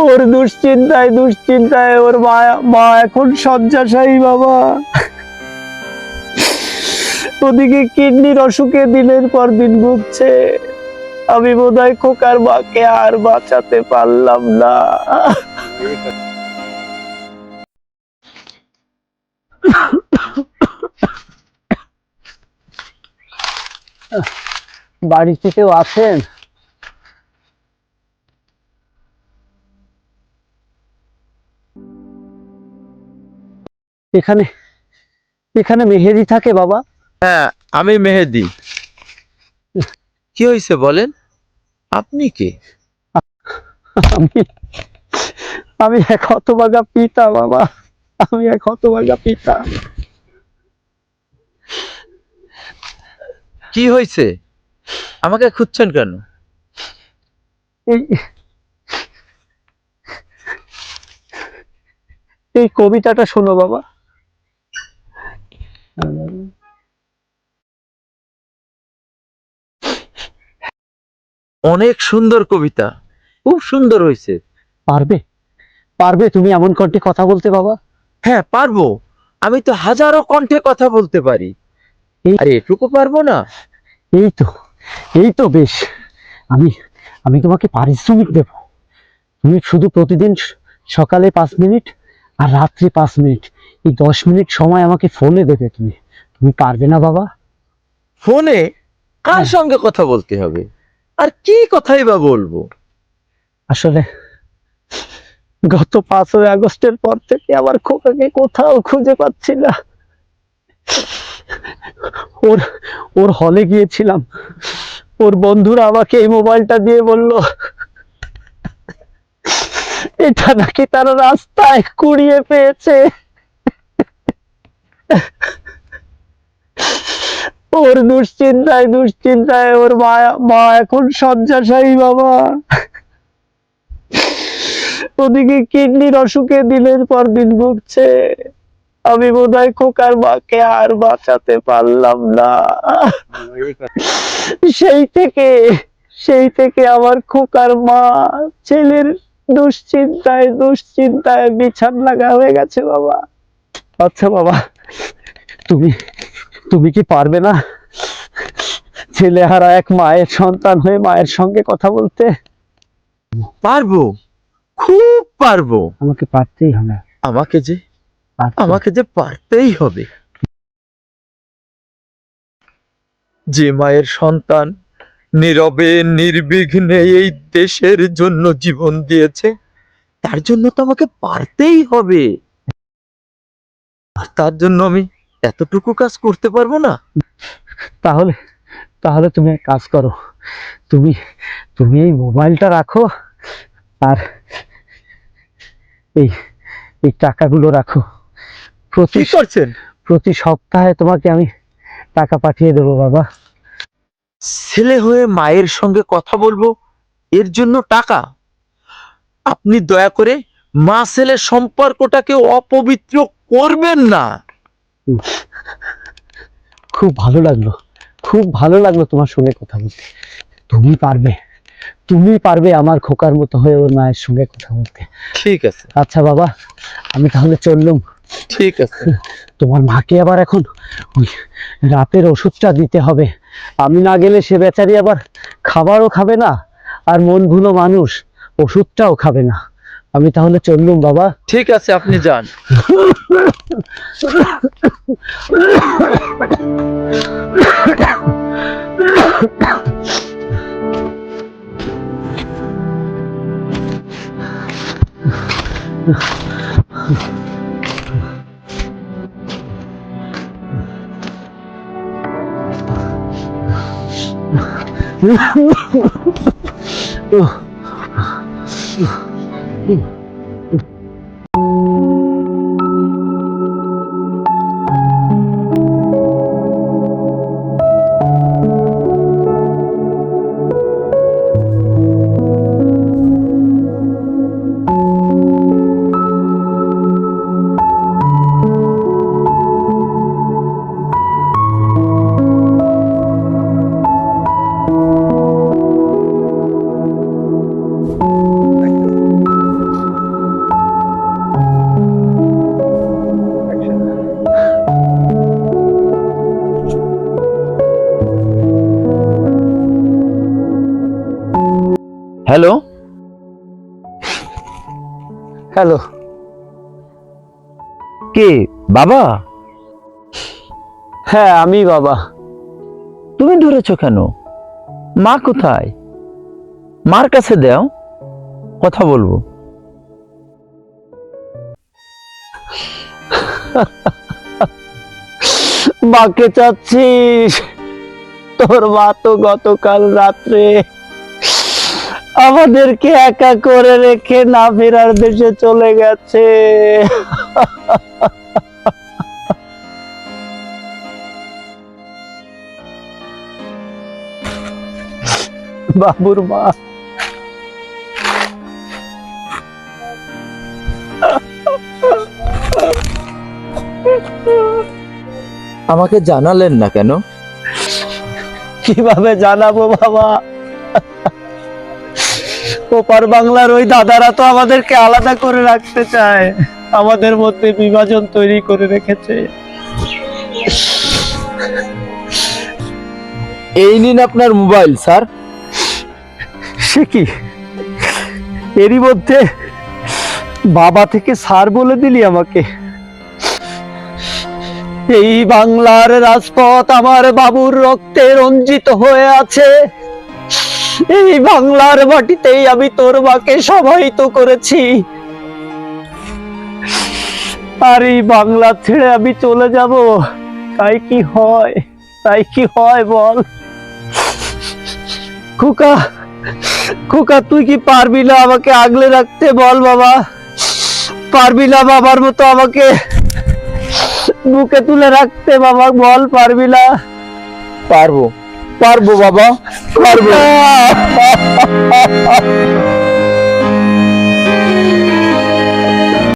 ওর দুশ্চিন্তায় দুশ্চিন্তায় ওর মা মা এখন শয্যাশায়ী বাবা। ওদিকে কিডনির অসুখে দিনের পর দিন ভুগছে। আমি বোধহয় খোকার মাকে আর বাঁচাতে পারলাম না। বাড়িতে কেউ আছেন? এখানে এখানে মেহেদি থাকে বাবা? হ্যাঁ, আমি মেহেদি। কি হয়েছে বলেন, আপনি কে? আমি আমি এক হতভাগা পিতা বাবা, আমি এক হতভাগা পিতা। কি হয়েছে, আমাকে খুঁজছেন কেন? এই এই কবিতাটা শোনো বাবা। অনেক সুন্দর কবিতা, খুব সুন্দর হয়েছে। পারবে পারবে তুমি এমন কণ্ঠে কথা বলতে বাবা? হ্যাঁ পারবো, আমি তো হাজারো কণ্ঠে কথা বলতে পারি। আরে এটুকু পারবো না? এই তো এই তো বেশ। আমি আমি তোমাকে পারিশ্রমিক দেব। তুমি শুধু প্রতিদিন সকালে 5 মিনিট আর রাত্রে 5 মিনিট, এই 10 মিনিট সময় আমাকে ফোনে দেবে। তুমি তুমি পারবে না বাবা? ফোনে কার সঙ্গে কথা বলতে হবে, আর কি কথাই বা বলবো? আসলে গত 5ই আগস্টের পর থেকে আমার খোকাকে কোথাও খুঁজে পাচ্ছি না। ওর ওর হলে গিয়েছিলাম, ওর বন্ধুরা আমাকে এই মোবাইলটা দিয়ে বলল এটা নাকি তারা রাস্তায় কুড়িয়ে পেয়েছে। ওর দুশ্চিন্তায় দুশ্চিন্তায় ওর মা মা এখন শয্যাশায়ী বাবা। ওদিকে কিডনির অসুখে দিনের পর দিন ভুগছে। আমি বোধহয় খোকার মাকে আর বাঁচাতে পারলাম না। সেই থেকে সেই থেকে আমার খোকার মা ছেলের দুশ্চিন্তায় দুশ্চিন্তায় বিছান লাগা হয়ে গেছে বাবা। আচ্ছা বাবা, তুমি তুমি কি পারবে না ছেলেহারা এক মায়ের সন্তান হয়ে মায়ের সঙ্গে কথা বলতে? পারবো, খুব পারবো। আমাকে পারতেই হবে। আমাকে যে পারতেই হবে। যে মায়ের সন্তান নীরবে নির্বিঘ্নে এই দেশের জন্য জীবন দিয়েছে, তার জন্য তো আমাকে পারতেই হবে। আর তার জন্য আমি এতটুকু কাজ করতে পারবো না? তাহলে তাহলে তুমি এক কাজ করো, তুমি তুমি এই মোবাইলটা রাখো, আর এই এই টাকাগুলো রাখো। প্রতি কি করছেন? প্রতি সপ্তাহে তোমাকে আমি টাকা পাঠিয়ে দেবো বাবা। ছেলে হয়ে মায়ের সঙ্গে কথা বলবো, এর জন্য টাকা? আপনি দয়া করে মা ছেলের সম্পর্কটাকে অপবিত্র করবেন না। খুব ভালো লাগলো, খুব ভালো লাগলো তোমার সঙ্গে কথা বলতে। তুমি পারবে, তুমি পারবে আমার খোকার মতো হয়ে ওর মায়ের সঙ্গে কথা বলতে। ঠিক আছে। আচ্ছা বাবা, আমি তাহলে চললুম। ঠিক আছে। তোমার মাকে আবার এখন ওই রাতের ওষুধটা দিতে হবে। আমি না গেলে সে বেচারি আবার খাবারও খাবে না, আর মন ভুলো মানুষ, ওষুধটাও খাবে না। আমি তাহলে চললুম বাবা। ঠিক আছে, আপনি যান। Hello, hello. কে? বাবা? হ্যাঁ, আমি বাবা। তুমি ধরেছ কেন? মা কোথায়? মার কাছে দাও, কথা বলবো। মাকে চাচ্ছিস? তোর মা তো গতকাল রাত্রে আমাদেরকে একা করে রেখে না ফেরার দেশে চলে গেছে। বাবুর মা। আমাকে জানালেন না কেন? কিভাবে জানাবো বাবা? ওপার বাংলার ওই দাদারা তো আমাদেরকে আলাদা করে রাখতে চায়, আমাদের মধ্যে বিভাজন তৈরি করে রেখেছে। এই নিন আপনার মোবাইল, স্যার। সে কি, এরই মধ্যে বাবা থেকে স্যার বলে দিলি আমাকে? এই বাংলার রাজপথ আমার বাবুর রক্তে রঞ্জিত হয়ে আছে। এই বাংলার মাটিতেই আমি তোর মাকে সমাহিত করেছি। আর এই বাংলা ছেড়ে আমি চলে যাব, তাই কি হয়? তাই কি হয় বল? খোকা, খোকা, তুই কি পারবি না আমাকে আগলে রাখতে? বল বাবা, পারবি না বাবার মতো আমাকে বুকে তুলে রাখতে? বাবা বল, পারবি না? পারবো, পারবো বাবা, পারবো।